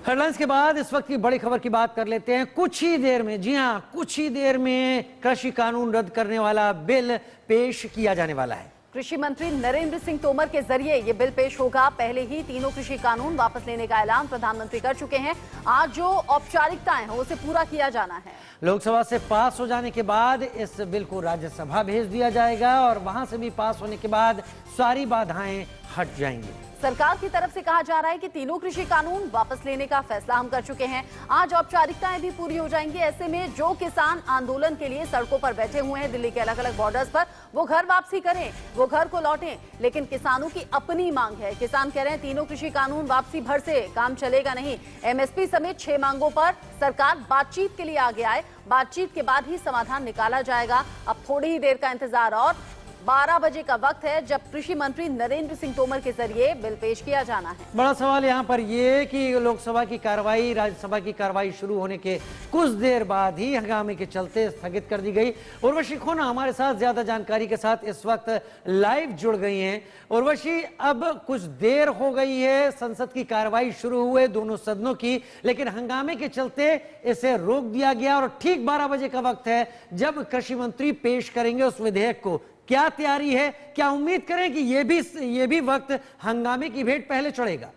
Headlines के बाद इस वक्त की बड़ी खबर की बात कर लेते हैं। कुछ ही देर में, जी हां, कुछ ही देर में कृषि कानून रद्द करने वाला बिल पेश किया जाने वाला है। कृषि मंत्री नरेंद्र सिंह तोमर के जरिए ये बिल पेश होगा। पहले ही तीनों कृषि कानून वापस लेने का ऐलान प्रधानमंत्री कर चुके हैं। आज जो औपचारिकताएं हैं उसे पूरा किया जाना है। लोकसभा से पास हो जाने के बाद इस बिल को राज्यसभा भेज दिया जाएगा और वहां से भी पास होने के बाद सारी बाधाएं हट जाएंगी। सरकार की तरफ से कहा जा रहा है कि तीनों कृषि कानून वापस लेने का फैसला हम कर चुके हैं। आज औपचारिकताएं भी पूरी हो जाएंगी। ऐसे में जो किसान आंदोलन के लिए सड़कों पर बैठे हुए हैं दिल्ली के अलग अलग बॉर्डर्स पर, वो घर वापसी करें, वो घर को लौटें। लेकिन किसानों की अपनी मांग है। किसान कह रहे हैं तीनों कृषि कानून वापसी भर से काम चलेगा नहीं। एमएसपी समेत 6 मांगों पर सरकार बातचीत के लिए आगे आए। बातचीत के बाद ही समाधान निकाला जाएगा। अब थोड़ी ही देर का इंतजार और 12 बजे का वक्त है जब कृषि मंत्री नरेंद्र सिंह तोमर के जरिए बिल पेश किया जाना है। बड़ा सवाल यहाँ पर यह कि लोकसभा की कार्रवाई राज्यसभा की कार्रवाई शुरू होने के कुछ देर बाद ही हंगामे के चलते स्थगित कर दी गई। उर्वशी खोना हमारे साथ ज्यादा जानकारी के साथ इस वक्त लाइव जुड़ गई हैं। उर्वशी, अब कुछ देर हो गई है संसद की कार्रवाई शुरू हुए दोनों सदनों की, लेकिन हंगामे के चलते इसे रोक दिया गया और ठीक 12 बजे का वक्त है जब कृषि मंत्री पेश करेंगे उस विधेयक को। क्या तैयारी है? क्या उम्मीद करें कि ये भी वक्त हंगामे की भेंट पहले चढ़ेगा?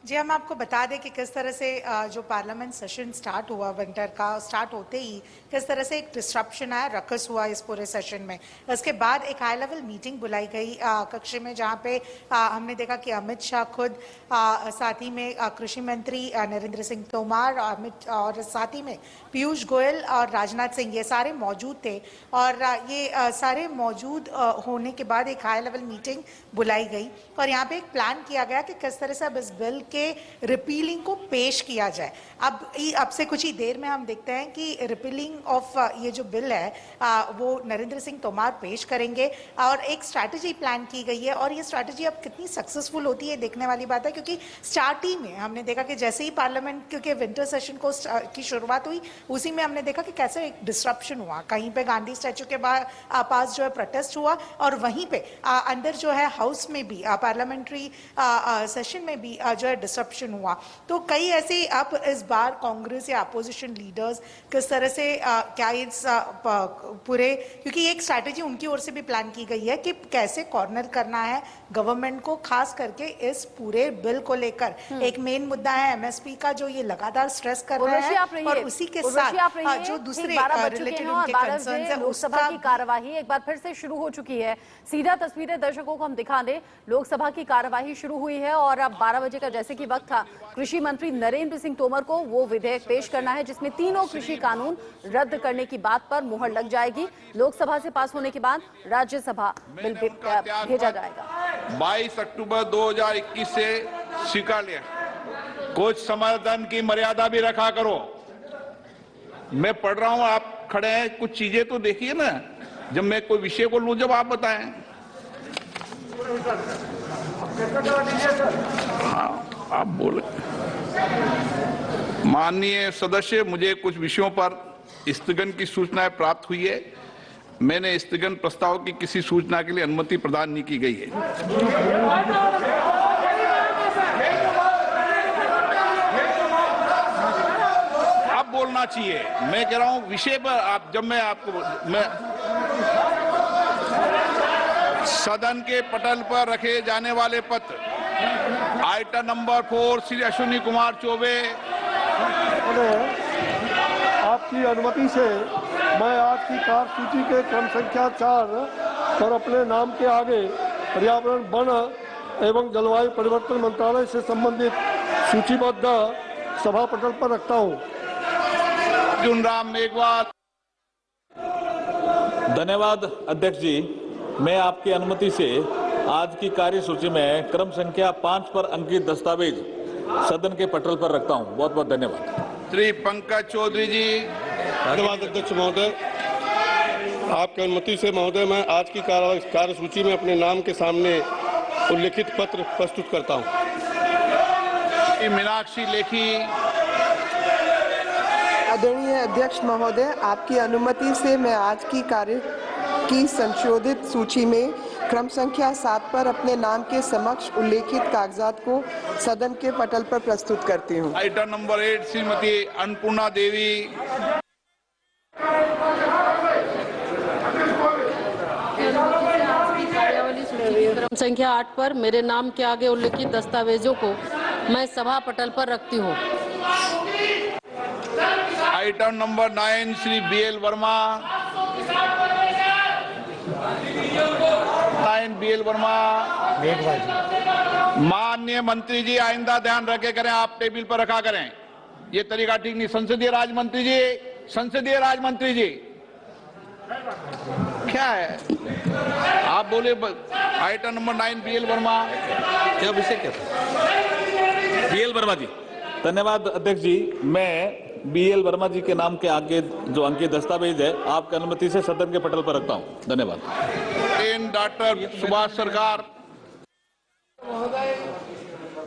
जी, हम आपको बता दें कि किस तरह से जो पार्लियामेंट सेशन स्टार्ट हुआ विंटर का, स्टार्ट होते ही किस तरह से एक डिस्ट्रप्शन आया, रकस हुआ इस पूरे सेशन में। उसके बाद एक हाई लेवल मीटिंग बुलाई गई कक्ष में, जहां पे हमने देखा कि अमित शाह खुद, साथ ही में कृषि मंत्री नरेंद्र सिंह तोमर और साथ ही में पीयूष गोयल और राजनाथ सिंह, ये सारे मौजूद थे। और ये सारे मौजूद होने के बाद एक हाई लेवल मीटिंग बुलाई गई और यहाँ पे एक प्लान किया गया कि किस तरह से अब इस बिल के रिपीलिंग को पेश किया जाए। अब से कुछ ही देर में हम देखते हैं कि रिपीलिंग ऑफ ये जो बिल है वो नरेंद्र सिंह तोमर पेश करेंगे और एक स्ट्रैटेजी प्लान की गई है। और ये स्ट्रैटेजी अब कितनी सक्सेसफुल होती है देखने वाली बात है, क्योंकि स्टार्टिंग में हमने देखा कि जैसे ही पार्लियामेंट क्योंकि विंटर सेशन की शुरुआत हुई उसी में हमने देखा कि कैसे एक डिस्ट्रप्शन हुआ। कहीं पे गांधी स्टैचू के पास जो है प्रोटेस्ट हुआ और वहीं पे अंदर जो है हाउस में भी पार्लियामेंट्री सेशन में भी जो है डिस्ट्रप्शन हुआ। तो कई ऐसे अब इस बार कांग्रेस या अपोजिशन लीडर्स किस तरह से क्या इस पूरे, क्योंकि एक स्ट्रैटेजी उनकी ओर से भी प्लान की गई है कि कैसे कॉर्नर करना है गवर्नमेंट को, खास करके इस पूरे बिल को लेकर। एक मेन मुद्दा है एमएसपी का, जो ये लगातार स्ट्रेस कर रहे हैं और उसी के साथ जो दूसरे रिलेटेड उनके कंसर्न्स हैं। लोकसभा की कार्यवाही एक बार फिर से शुरू हो चुकी है। सीधा तस्वीरें दर्शकों को हम दिखा दें। लोकसभा की कार्यवाही शुरू हुई है और अब 12 बजे का जैसे कि वक्त था, कृषि मंत्री नरेंद्र सिंह तोमर को वो विधेयक पेश करना है जिसमें तीनों कृषि कानून रद्द करने की बात पर मुहर लग जाएगी। लोकसभा से पास होने के बाद राज्यसभा बिल भेजा जाएगा। 22 अक्टूबर 2021 से स्वीकार लिया। कुछ समाधान की मर्यादा भी रखा करो। मैं पढ़ रहा हूं, आप खड़े हैं, कुछ चीजें तो देखिए ना। जब मैं कोई विषय को लूं जब आप बताएं। हाँ, आप बोले। माननीय सदस्य, मुझे कुछ विषयों पर स्थगन की सूचनाएं प्राप्त हुई है। मैंने स्थगन प्रस्ताव की किसी सूचना के लिए अनुमति प्रदान नहीं की गई है। अब बोलना चाहिए। मैं कह रहा हूं विषय पर आप, जब मैं सदन के पटल पर रखे जाने वाले पत्र आइटम नंबर 4 श्री अश्विनी कुमार चौबे। आपकी अनुमति से मैं आज की कार्यसूची के क्रम संख्या 4 पर अपने नाम के आगे पर्यावरण, वन एवं जलवायु परिवर्तन मंत्रालय से संबंधित सूचीबद्ध सभा पटल पर रखता हूं। अर्जुन राम मेघवाल। धन्यवाद अध्यक्ष जी। मैं आपकी अनुमति से आज की कार्यसूची में क्रम संख्या 5 पर अंकित दस्तावेज सदन के पटल पर रखता हूं। बहुत बहुत धन्यवाद। श्री पंकज चौधरी जी। धन्यवाद अध्यक्ष महोदय। आपकी अनुमति से महोदय मैं आज की कार्यसूची में अपने नाम के सामने उल्लिखित पत्र प्रस्तुत करता हूं। मीनाक्षी लेखी। आदरणीय अध्यक्ष महोदय, आपकी अनुमति से मैं आज की कार्य की संशोधित सूची में क्रम संख्या 7 पर अपने नाम के समक्ष उल्लेखित कागजात को सदन के पटल पर प्रस्तुत करती हूँ। आइटम नंबर 8 श्रीमती अन्नपूर्णा देवी। क्रम संख्या 8 पर मेरे नाम के आगे उल्लेखित दस्तावेजों को मैं सभा पटल पर रखती हूँ। Item number 9 Shri BL Verma. 9 BL Verma. माननीय मंत्री जी, आइंदा ध्यान रखे करें, आप टेबल पर रखा करें, ये तरीका ठीक नहीं। संसदीय राज मंत्री जी, संसदीय राज मंत्री जी, क्या है आप बोले। Item number 9 BL Verma. क्या विषय क्या था? BL वर्मा जी। धन्यवाद अध्यक्ष जी। मैं BL वर्मा जी के नाम के आगे जो अंकित दस्तावेज है आपकी अनुमति से सदन के पटल पर रखता हूं। धन्यवाद। डॉक्टर सुभाष सरकार।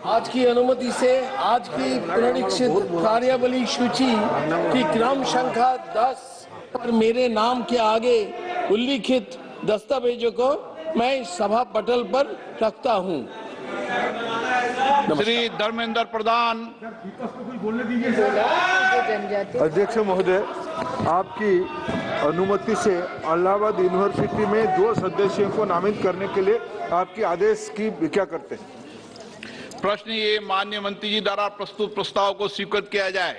आज की अनुमति से आज की पुनरीक्षित कार्यावली सूची की क्रम संख्या 10 पर मेरे नाम के आगे उल्लिखित दस्तावेजों को मैं सभा पटल पर रखता हूं। श्री धर्मेंद्र प्रधान। अध्यक्ष महोदय, आपकी अनुमति से इलाहाबाद यूनिवर्सिटी में 2 सदस्यों को नामित करने के लिए आपकी आदेश की व्याख्या करते हैं। प्रश्न ये, माननीय मंत्री जी द्वारा प्रस्तुत प्रस्ताव को स्वीकृत किया जाए।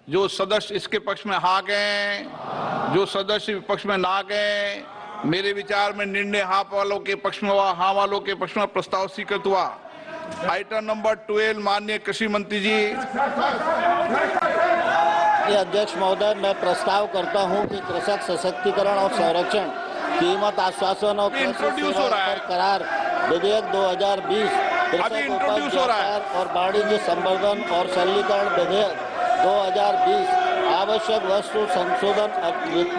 जो सदस्य इसके पक्ष में हाँ गए, जो सदस्य विपक्ष में ना गए, मेरे विचार में निर्णय हाँ वालों के पक्ष में हुआ, हाँ वालों के पक्ष में प्रस्ताव स्वीकृत हुआ। आइटम नंबर 12 माननीय कृषि मंत्री जी। अध्यक्ष महोदय, मैं प्रस्ताव करता हूं कि कृषक सशक्तिकरण और संरक्षण, कीमत आश्वासन और करार विधेयक 2020, कृषक उपज व्यापार और वाणिज्य संवर्धन और सरलीकरण विधेयक 2020, आवश्यक वस्तु संशोधन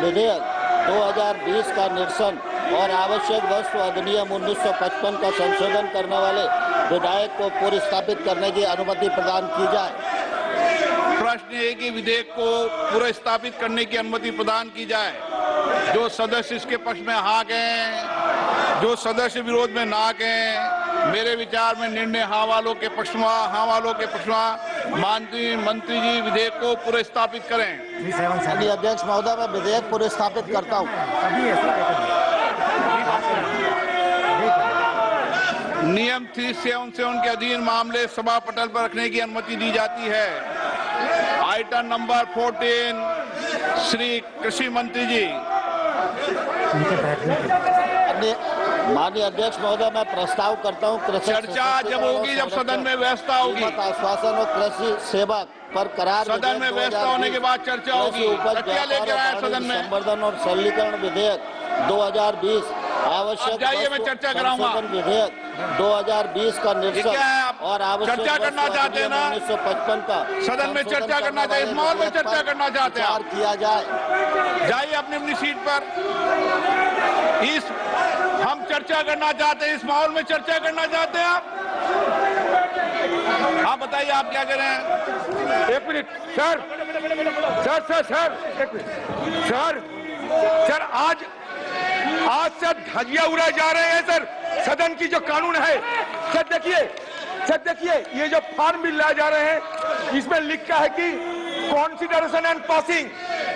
विधेयक 2020 का निरसन और आवश्यक वस्तु अधिनियम 1955 का संशोधन करने वाले विधेयक को पुनर्स्थापित करने की अनुमति प्रदान की जाए। प्रश्न है कि विधेयक को पुनर्स्थापित करने की अनुमति प्रदान की जाए। जो सदस्य इसके पक्ष में हाँ गए, जो सदस्य विरोध में ना गए, मेरे विचार में निर्णय हाँ वालों के पक्ष में, हाँ वालों के पक्ष में। माननीय मंत्री जी विधेयक को पुनर्स्थापित करें। अध्यक्ष महोदय, मैं विधेयक पुनर्स्थापित करता हूँ। नियम 377 के अधीन मामले सभा पटल पर रखने की अनुमति दी जाती है। आइटम नंबर 14 श्री कृषि मंत्री जी। माननीय अध्यक्ष महोदय, मैं प्रस्ताव करता हूँ चर्चा जब होगी, जब सदन में व्यवस्था होगी। आश्वासन और कृषि सेवा पर करार सदन में व्यवस्था होने के बाद चर्चा होगी। लेकर आया सदन में संवर्धन और सरलीकरण विधेयक 2020, आवश्यक जाइए, मैं चर्चा कराऊंगा। विधेयक 2020 का निरसन और आवश्यक चर्चा करना चाहते हैं ना 1955 का सदन में चर्चा करना चाहिए, इस माहौल में चर्चा करना चाहते हैं किया जाए। जाइए अपनी अपनी सीट पर। हम चर्चा करना चाहते हैं, इस माहौल में चर्चा करना चाहते हैं आप बताइए, आप क्या कह रहे हैं? 1 मिनट सर, एक मिनट सर, आज से धजिया उड़ाए जा रहे हैं सर। सदन की जो कानून है सर, देखिए ये जो फॉर्म बिल लाए जा रहे हैं, इसमें लिखा है कि कॉन्सिडरेशन एंड पासिंग।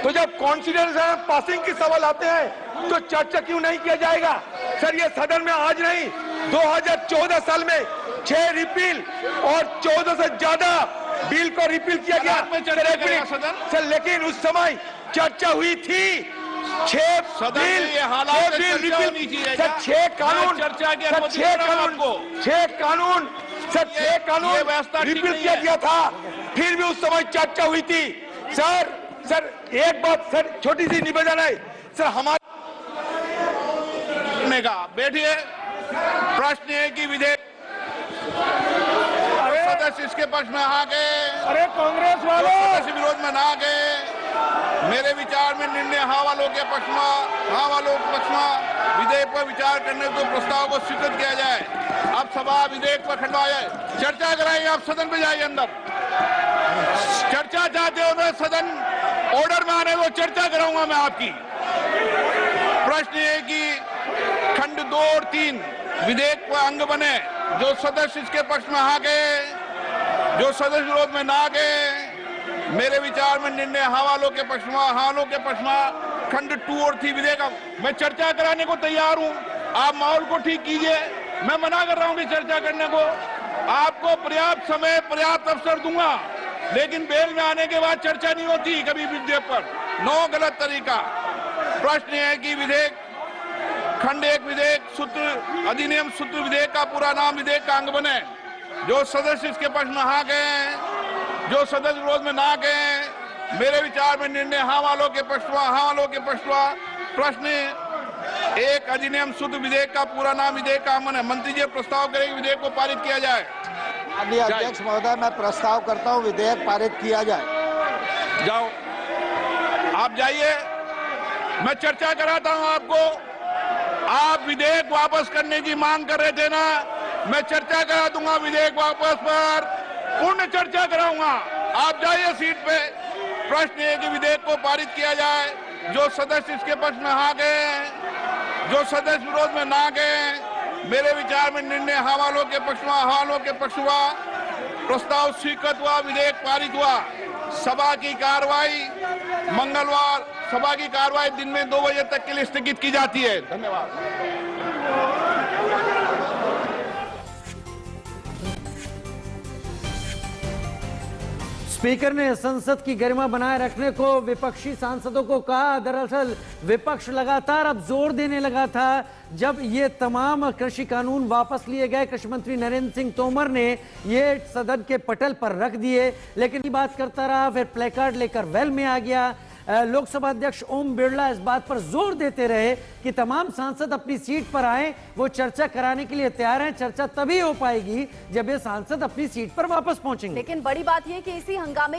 तो जब कॉन्सिडरेशन एंड पासिंग की सवाल आते हैं तो चर्चा क्यों नहीं किया जाएगा सर? ये सदन में आज नहीं, 2014 साल में 6 रिपील और 14 से ज्यादा बिल को रिपील किया गया सर, लेकिन उस समय चर्चा हुई थी। 6 बिल रिपील किया गया था, फिर भी उस समय चर्चा हुई थी सर। एक बात सर, छोटी सी निवेदन है सर हमारे का। बैठिए। प्रश्न है कि विधेयक सदस्य इसके पक्ष में आ गए, अरे कांग्रेस वालों सदस्य विरोध में ना गए। मेरे विचार में निर्णय हाँ वालों के पक्ष में विधेयक पर विचार करने को प्रस्ताव को स्वीकृत किया जाए। अब सभा विधेयक पर खंडवा जाए, चर्चा कराएंगे। आप सदन में जाइए, अंदर चर्चा चाहते हो तो सदन ऑर्डर में आने को चर्चा कराऊंगा मैं आपकी। प्रश्न है कि खंड 2 और 3 विधेयक का अंग बने। जो सदस्य इसके पक्ष में आ गए, जो सदस्य विरोध में ना गए, मेरे विचार में निर्णय हवालों के पक्ष में खंड 2 और 3 विधेयक मैं चर्चा कराने को तैयार हूं। आप माहौल को ठीक कीजिए, मैं मना कर रहा हूं कि चर्चा करने को। आपको पर्याप्त समय, पर्याप्त अवसर दूंगा, लेकिन बेल में आने के बाद चर्चा नहीं होती कभी विधेयक पर। नो, गलत तरीका। प्रश्न है कि विधेयक खंड 1 विधेयक सूत्र अधिनियम सूत्र विधेयक का पूरा नाम विधेयक का अंग बने। जो सदस्य इसके पक्ष में आ गए, जो सदस्य विरोध में ना गए, मेरे विचार में निर्णय हाँ वालों के पक्ष में। प्रश्न 1 अधिनियम सूत्र विधेयक का पूरा नाम विधेयक का अंग बने। मंत्री जी प्रस्ताव करें कि विधेयक को पारित किया जाए। माननीय अध्यक्ष महोदय, मैं प्रस्ताव करता हूं विधेयक पारित किया जाए। जाओ, आप जाइए, मैं चर्चा कराता हूं आपको। आप विधेयक वापस करने की मांग कर रहे थे ना, मैं चर्चा करा दूंगा विधेयक वापस पर, पूर्ण चर्चा कराऊंगा। आप जाइए सीट पे। प्रश्न है कि विधेयक को पारित किया जाए। जो सदस्य इसके पक्ष में आ गए, जो सदस्य विरोध में ना गए, मेरे विचार में निर्णय हवालों के पक्ष हुआ। प्रस्ताव स्वीकृत हुआ, विधेयक पारित हुआ। सभा की कार्रवाई मंगलवार, सभा की कार्रवाई दिन में 2 बजे तक के लिए स्थगित की जाती है। धन्यवाद। स्पीकर ने संसद की गरिमा बनाए रखने को विपक्षी सांसदों को कहा। दरअसल विपक्ष लगातार अब जोर देने लगा था जब ये तमाम कृषि कानून वापस लिए गए। कृषि मंत्री नरेंद्र सिंह तोमर ने ये सदन के पटल पर रख दिए, लेकिन बात करता रहा, फिर प्लेकार्ड लेकर वेल में आ गया। लोकसभा अध्यक्ष ओम बिरला इस बात पर जोर देते रहे कि तमाम सांसद अपनी सीट पर आए, वो चर्चा कराने के लिए तैयार हैं। चर्चा तभी हो पाएगी जब ये सांसद अपनी सीट पर वापस पहुंचेंगे। लेकिन बड़ी बात यह कि इसी हंगामे